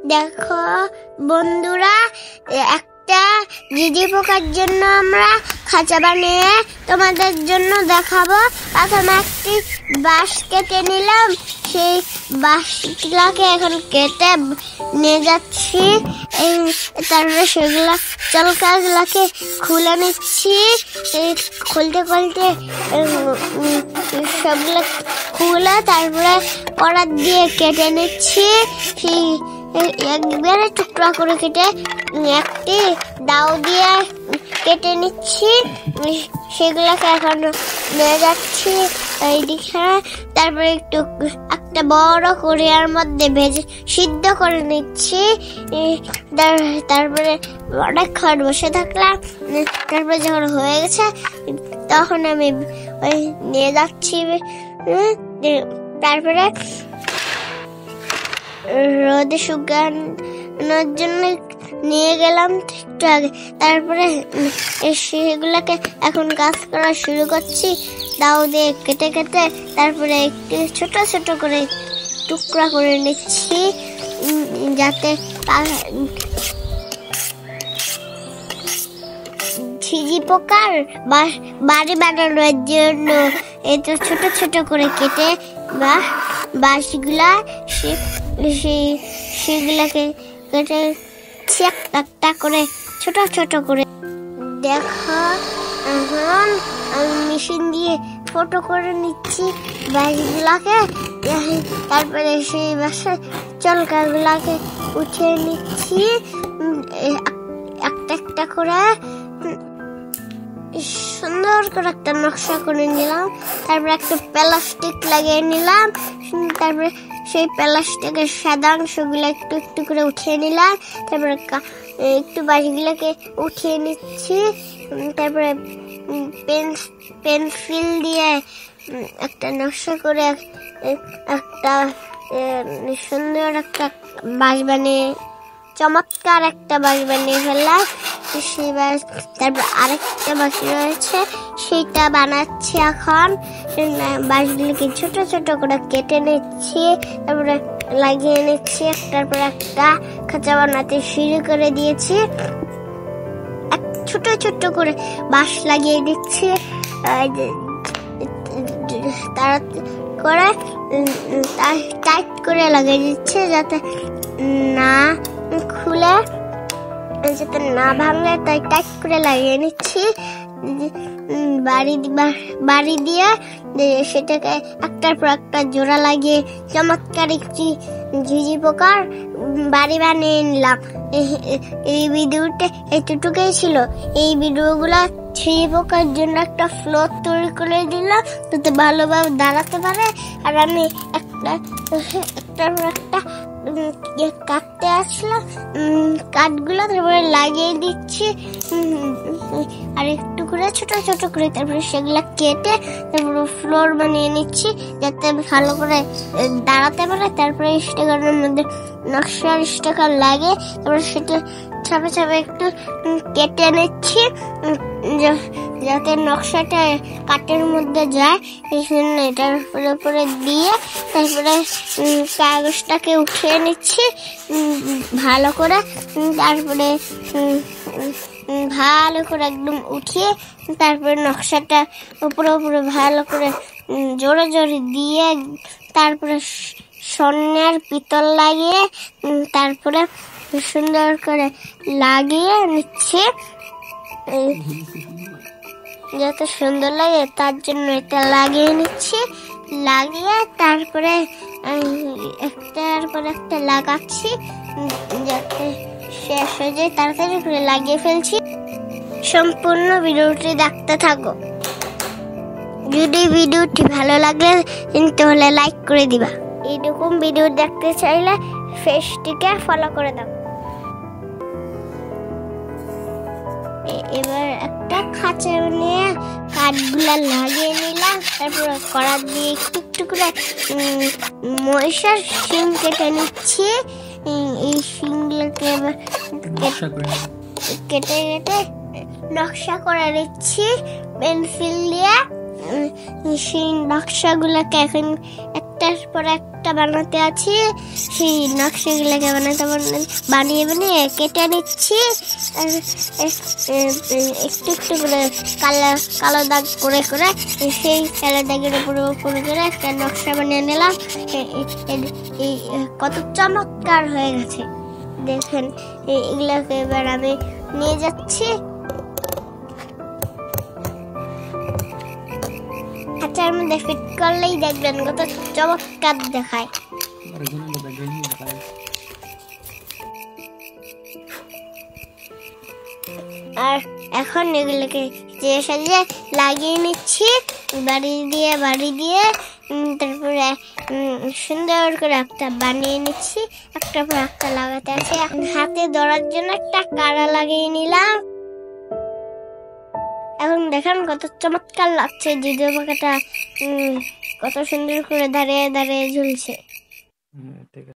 দেখো বন্ধুরা, একটা ঝিঝি পোকার জন্য আমরা খাঁচা বানিয়ে তোমাদের জন্য দেখাবো। প্রথমে একটি বাঁশ কেটে নিলাম, সেই বাঁশগুলাকে এখন কেটে নিয়ে যাচ্ছি। তারপরে সেগুলা চলকাগুলাকে খুলে নিচ্ছি। খুলতে খুলতে সবগুলো খুলে তারপরে কড়া দিয়ে কেটে নিচ্ছি। সেই একবারে টুকরা করে কেটে একটি দাও দিয়ে কেটে নিচ্ছি। সেগুলোকে এখন নিয়ে যাচ্ছি এইদিকে। তারপরে একটা বড় কড়াইয়ের মধ্যে ভেজে সিদ্ধ করে নিচ্ছি। তারপরে অনেকক্ষণ বসে থাকলাম। তারপরে যখন হয়ে গেছে তখন আমি ওই নিয়ে যাচ্ছি। তারপরে রোদে শুকানোর জন্য নিয়ে গেলাম একটু আগে। তারপরে সেগুলোকে এখন কাজ করা শুরু করছি দাও দিয়ে কেটে কেটে। তারপরে একটু ছোট ছোট করে টুকরা করে নিচ্ছি, যাতে ঝিঝি পোকার বাড়ি বানানোর জন্য এত ছোট ছোট করে কেটে বাঁশগুলা সেগুলাকে কেটে একটা করে ছোট ছোট করে। দেখো এখন আমি মেশিন দিয়ে ছোট করে নিচ্ছি বাঁশগুলাকে। তারপরে সেই বাঁশের চলকাগুলাকে উঠিয়ে নিচ্ছি একটা একটা করে। সুন্দর করে একটা নকশা করে নিলাম। তারপরে একটা প্লাস্টিক লাগিয়ে নিলাম। তারপরে সেই প্লাস্টিকের সাদা অংশগুলো একটু একটু করে উঠিয়ে নিলাম। তারপরে একটু বাঁশগুলোকে উঠিয়ে নিচ্ছি। তারপরে পেন্সিল দিয়ে একটা নকশা করে একটা সুন্দর একটা বাঁশ বানিয়ে চমৎকার একটা বাঁশ বানিয়ে ফেললাম। সেই বাঁশ তারপর আরেকটা বাঁশ রয়েছে, সেইটা বানাচ্ছি এখন। বাঁশগুলিকে ছোট ছোট করে কেটে নিচ্ছি, তারপরে লাগিয়ে নিচ্ছি। একটার পর একটা খাঁচা বানাতে শুরু করে দিয়েছি। ছোট ছোট করে বাঁশ লাগিয়ে দিচ্ছি তার করে টাইট করে লাগিয়ে দিচ্ছে, যাতে না খুলে, যাতে না ভাঙে, তাই টাইট করে লাগিয়ে নিচ্ছি। বাড়ি দিয়ে সেটাকে একটার পর একটা জোড়া লাগিয়ে চমৎকার একটি ঝিঝি পোকার বাড়ি বানিয়ে নিলাম। এই ভিডিওটা এতটুকুই ছিল। এই ভিডিওগুলা ঝিঝি পোকার জন্য একটা ফ্লোর তৈরি করে দিলাম, যাতে ভালোভাবে দাঁড়াতে পারে। আর আমি একটার পর একটা কাটতে আসলাম কাঠগুলো, তারপরে লাগিয়ে দিচ্ছি আর একটু করে ছোট ছোট করে। তারপরে সেগুলা কেটে তারপরে ফ্লোর বানিয়ে নিচ্ছি, যাতে ভালো করে দাঁড়াতে পারে। তারপরে স্টিকারের মধ্যে নকশার স্টিকার লাগে, তারপরে সেটা ছাপে ছাপে একটু কেটে নিচ্ছি, যাতে নকশাটা কাঠের মধ্যে যায়। এই জন্য এটার উপরে দিয়ে তারপরে কাগজটাকে উঠিয়ে নিচ্ছি ভালো করে। তারপরে ভালো করে একদম উঠিয়ে তারপরে নকশাটা উপরে উপরে ভালো করে জোরে জোরে দিয়ে তারপরে স্বর্ণের পিতল লাগিয়ে তারপরে সুন্দর করে লাগিয়ে নিচ্ছি, যাতে সুন্দর লাগে তার জন্য এটা লাগিয়ে নিচ্ছি। লাগিয়ে তারপরে একটার পর একটা লাগাচ্ছি, যাতে শেষ হয়ে যায়। তাড়াতাড়ি করে লাগিয়ে ফেলছি। সম্পূর্ণ ভিডিওটি দেখতে থাকো। যদি ভিডিওটি ভালো লাগে তাহলে লাইক করে দিবা। এইরকম ভিডিও দেখতে চাইলে পেজটিকে ফলো করে দাও। এবার একটা খাঁচা নিয়ে কাঠগুলা লাগিয়ে নিলাম। তারপর কড়া দিয়ে একটু একটু করে মহিষের শিং কেটে নিচ্ছি। এই শিংগুলোকে কেটে কেটে নকশা করে নিচ্ছি পেন্সিল দিয়ে। সেই নকশাগুলোকে এখন একটার পর একটা একটা বানাতে আছি, সেই নকশাগুলোকে বানিয়ে বানিয়ে কেটে নিচ্ছি। একটু একটু করে কালো দাগ করে করে সেই কালো দাগের উপর করে একটা নকশা বানিয়ে নিলাম। কত চমৎকার হয়ে গেছে দেখেন। এগুলোকে এবার আমি নিয়ে যাচ্ছি। আচার মধ্যে ফিট করলেই দেখবেন কত চমৎকার দেখায়। আর এখন এগুলোকে যে সাজে লাগিয়ে নিচ্ছি বাড়ি দিয়ে তারপরে সুন্দর করে একটা বানিয়ে নিচ্ছি। একটা পর একটা লাগাতে আছে। হাতে ধরার জন্য একটা কাড়া লাগিয়ে নিলাম। এখন দেখেন কত চমৎকার লাগছে। জিজু পাখাটা কত সুন্দর করে দাঁড়িয়ে দাঁড়িয়ে ঝুলছে।